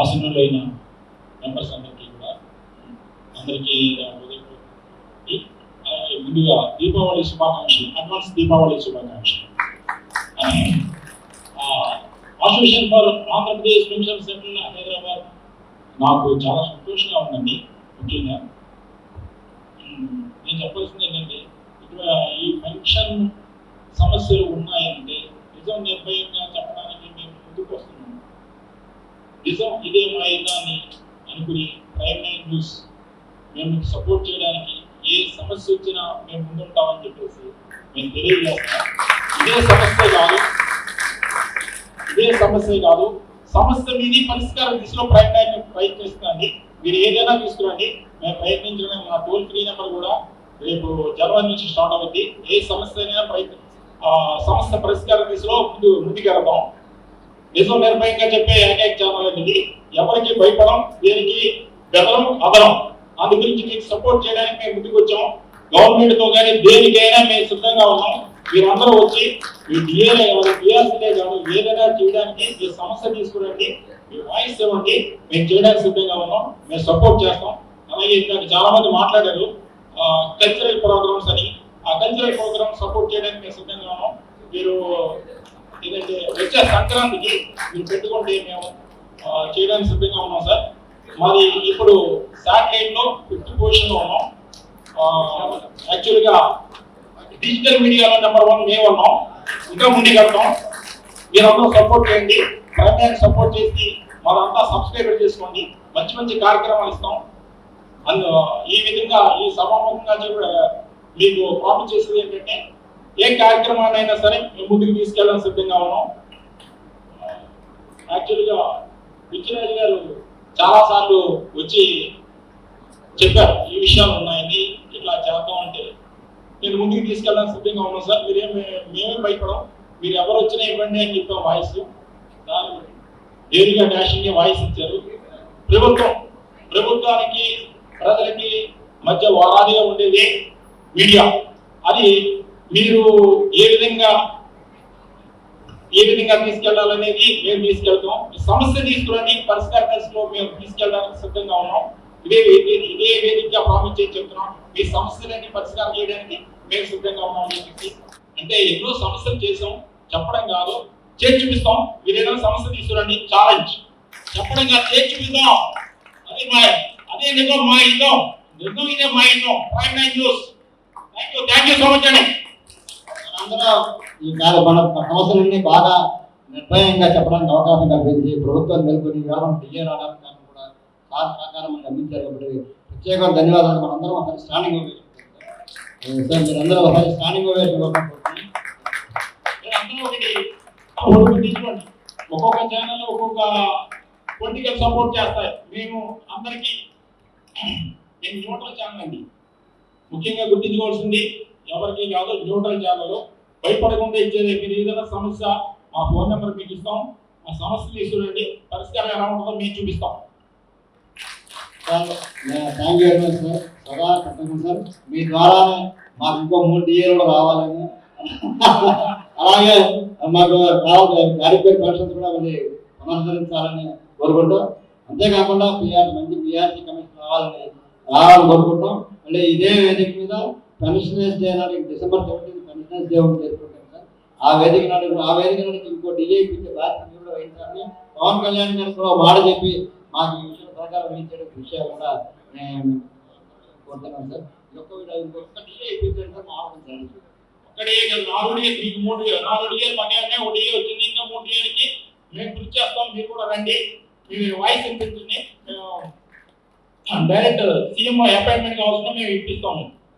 ఆసనులైన members అందరికీ కూడా అందరికీ ముందుగా దీపావళి శుభాకాంక్షలు, అడ్వాన్స్ దీపావళి శుభాకాంక్షలు. Association for Andhra Pradesh pension centre Hyderabad నాకు చాలా సంతోషంగా ఉందండి. ముఖ్యంగా నేను చెప్పాల్సింది ఏంటంటే ఈ పెన్షన్ సమస్యలు ఉన్నాయంటే నిజం నిర్భయంగా చెప్పడానికి మేము ముందుకు వస్తున్నాం. నిజం ఇదే మా ఇదాన్ని అనుకుని ప్రైమ్ లైన్ న్యూస్ మేము సపోర్ట్ చేయడానికి ఏ సమస్య వచ్చినా మేము ముందుంటామని చెప్పేసి మేము తెలియజేస్తాం. ఇదే సమస్య కాదు, సమస్య మీది పరిష్కారం దిశలో ప్రయత్నిస్తాండి. మీరు ఏదైనా తీసుకురండి, మేము ప్రయత్నించడం. మా టోల్ ఫ్రీ నెంబర్ కూడా రేపు జనవరి నుంచి స్టార్ట్ అవుతుంది. ఏ సమస్య అయినా సమస్య పరిష్కార దిశలో ముందుకెళ్తాం. నిజం నిర్భయంగా చెప్పే ఏకైక ఛానల్ అనేది. ఎవరికి భయపడం, దేనికి బెదరం, అదరం. అందు గురించి మీకు సపోర్ట్ చేయడానికి మేము ముందుకు వచ్చాం. గవర్నమెంట్ తో కానీ దేనికైనా మేము సిద్ధంగా ఉన్నాం. మీరందరూ వచ్చి మీ డిఏలే కాదు, డిఆర్సీలే కాదు, ఏదైనా చేయడానికి మీ సమస్య తీసుకురండి, మీ వాయిస్ ఇవ్వండి. మేము చేయడానికి సిద్ధంగా ఉన్నాం, మేము సపోర్ట్ చేస్తాం. అలాగే ఇందాక చాలా మంది మాట్లాడారు కల్చరల్ ప్రోగ్రామ్స్ అని. ఆ కల్చరల్ ప్రోగ్రామ్ సపోర్ట్ చేయడానికి మేము సిద్ధంగా ఉన్నాం. మీరు ఏదంటే వచ్చే సంక్రాంతికి మీరు పెట్టుకుంటే మేము చేయడానికి సిద్ధంగా ఉన్నాం సార్. మాది ఇప్పుడు శాటిలైట్ లో 5th పొజిషన్ లో ఉన్నాం. యాక్చువల్గా డిజిటల్ మీడియాలో నెంబర్ 1 మేము ఉన్నాం. ఇంకా ముందుకు వెళ్తాం. మీరందరూ సపోర్ట్ చేయండి, ప్రైమ్ సపోర్ట్ చేసి మనంతా సబ్స్క్రైబర్ చేసుకోండి. మంచి మంచి కార్యక్రమాలు ఇస్తాం. ఈ విధంగా ఈ సభాముఖంగా మీకు ప్రామిస్ చేసేది ఏంటంటే ఏ కార్యక్రమాన్నైనా సరే మేము ముందుకు తీసుకెళ్ళడం సిద్ధంగా ఉన్నాం. యాక్చువల్గా విజయరాజు గారు చాలా సార్లు వచ్చి చెప్పారు ఈ విషయాలు ఉన్నాయని, ఇట్లా చేద్దాం అంటే నేను ముందుకు తీసుకెళ్ళడానికి సిద్ధంగా ఉన్నాం సార్. మేమే భయపడం, మీరు ఎవరు వచ్చినా ఇవ్వండి అని చెప్పాం వాయిస్. దాని ఏరిగా డాషింగ్ వాయిస్ ఇచ్చారు. ప్రభుత్వానికి ప్రజలకి మధ్య వారాదిగా ఉండేది మీడియా. అది మీరు ఏ విధంగా తీసుకెళ్లాలనేది మేము తీసుకెళ్తాం. సమస్య తీసుకురండి, పరిష్కార దశలో మేము తీసుకెళ్ళడానికి సిద్ధంగా ఉన్నాం. ఇదే వేదికగా ప్రామిస్ చేసి చెప్తున్నాం. మీ సమస్యలన్నీ పరిష్కారం చేయడానికి మేము సిద్ధంగా ఉన్నాం. అంటే ఎన్నో సమస్యలు చేసాం, చెప్పడం కాదు చేసి చూపిస్తాం. మీరు ఏదైనా సమస్య తీసుకురండి, ఛాలెంజ్. చెప్పడం కాదు, చేసి చూపిస్తాం. అదే నిజం, మా ఇదం నిజం, ఇదే మా ఇదం. Prime line news. Thank you so much అండి. అందరూ ఈ మన సమస్యలన్నీ బాగా నిర్భయంగా చెప్పడానికి అవకాశం కల్పించి ప్రభుత్వం మేల్కొని డిఏ రావడానికి కూడా సహకారం అందించారు. కాబట్టి ప్రత్యేక ధన్యవాదాలు. మనందరం ఒకసారి స్టాండింగ్ ఓవేషన్ సార్, మీరందరూ ఒకసారి స్టాండింగ్ ఓవేషన్ ఒక్కొక్క ఛానల్ ఒక్కొక్క పొలిటికల్ సపోర్ట్ చేస్తాయి. మేము అందరికీ న్యూట్రల్ ఛానల్ అండి. ముఖ్యంగా గుర్తించుకోవాల్సింది ఎవరికి కాదు, న్యూట్రల్ ఛానల్. భయపడకుండా ఇచ్చేది. మీరు ఏదైనా సమస్య మా ఫోన్ నెంబర్ మీకు ఇస్తాం. ఆ సమస్య తీసుకురండి, పరిష్కారం ఎలా ఉంటుందో మేము చూపిస్తాం. Thank you very much sir. సదా కట్టండి సార్. మీ ద్వారానే మాకు ఇంకో 3 డిఏలు కూడా రావాలని, అలాగే మాకు కార్యక్రమ పెన్షన్స్ కూడా మళ్ళీ పునరుద్ధరించాలని కోరుకుంటాం. అంతేకాకుండా మంచి పిఆర్సీ కమిషన్ రావాలని కోరుకుంటాం. మళ్ళీ ఇదే వేదిక మీద పెన్షనర్స్ డే నాడు డిసెంబర్ 17 పెన్షనర్స్ డే ఒకటి చేసుకుంటాం సార్. ఆ వేదిక నాడు ఇంకో డిఏ ఇచ్చే బాధ్యత కూడా వహించాలని పవన్ కళ్యాణ్ గారు కూడా మాట చెప్పి మాకు ఈ విషయం సహకారం వహించే విషయాలు కూడా నేను కోరుతున్నాను సార్. ఇంకొక డిఏ ఇప్పించండి సార్. మాట్లాడుతుంది ఒక్కడే 4 డిఏ, 4 డిఏలు పక్కనే 1 డిఏ వచ్చింది. ఇంకా 3 డిఏలకి మేము కృషి చేస్తాం. మీరు కూడా రండి, మీ వాయిస్ ఇప్పించండి. డైరెక్ట్ సీఎం అపాయింట్మెంట్ కావాల్సిన మేము ఇప్పిస్తాము.